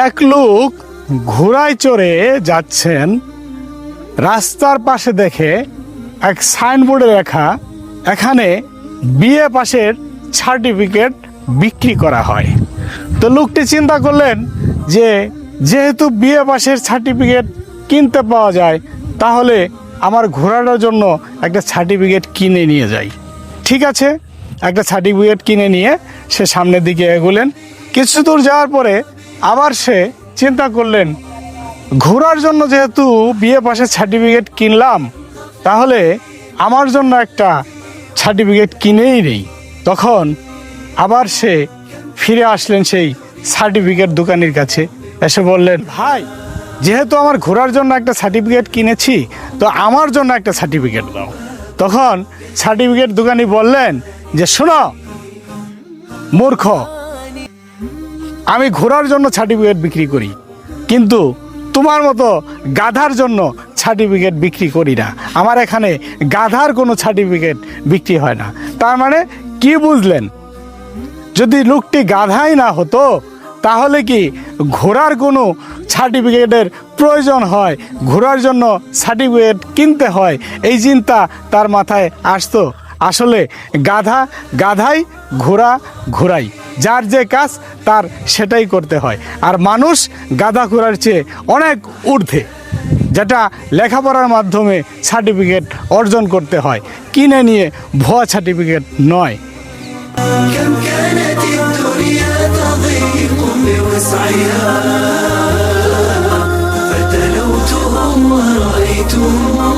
এক লোক ঘোড়ায় চড়ে যাচ্ছেন, রাস্তার পাশে দেখে এক সাইনবোর্ডে লেখা এখানে বিএ পাশের সার্টিফিকেট বিক্রি করা হয়। তো লোকটি চিন্তা করলেন যে যেহেতু বিএ পাশের সার্টিফিকেট কিনতে পাওয়া যায়, তাহলে আমার ঘোড়াটার জন্য একটা সার্টিফিকেট কিনে নিয়ে যাই। ঠিক আছে, একটা সার্টিফিকেট কিনে নিয়ে সে সামনের দিকে এগোলেন। কিছু দূর যাওয়ার পরে আবার সে চিন্তা করলেন, ঘোড়ার জন্য যেহেতু বিএ পাশের সার্টিফিকেট কিনলাম, তাহলে আমার জন্য একটা সার্টিফিকেট কিনেই নেই। তখন আবার সে ফিরে আসলেন সেই সার্টিফিকেট দোকানির কাছে, এসে বললেন, ভাই, যেহেতু আমার ঘোড়ার জন্য একটা সার্টিফিকেট কিনেছি, তো আমার জন্য একটা সার্টিফিকেট দাও। তখন সার্টিফিকেট দোকানি বললেন যে, শোনো মূর্খ, আমি ঘোড়ার জন্য সার্টিফিকেট বিক্রি করি, কিন্তু তোমার মতো গাধার জন্য সার্টিফিকেট বিক্রি করি না। আমার এখানে গাধার কোনো সার্টিফিকেট বিক্রি হয় না। তার মানে কি বুঝলেন? যদি লোকটি গাধাই না হতো, তাহলে কি ঘোড়ার কোনো সার্টিফিকেটের প্রয়োজন হয়, ঘোড়ার জন্য সার্টিফিকেট কিনতে হয়, এই চিন্তা তার মাথায় আসতো? আসলে গাধা গাধাই, ঘোড়া ঘোড়াই, যার যে কাজ তার সেটাই করতে হয়। আর মানুষ গাধা ঘোড়ার চেয়ে অনেক ঊর্ধ্বে, যেটা লেখাপড়ার মাধ্যমে সার্টিফিকেট অর্জন করতে হয়, কিনে নিয়ে ভুয়া সার্টিফিকেট নয়। كم كانت الدنيا تضيق بوسعها فتلوتهم ورأيتهم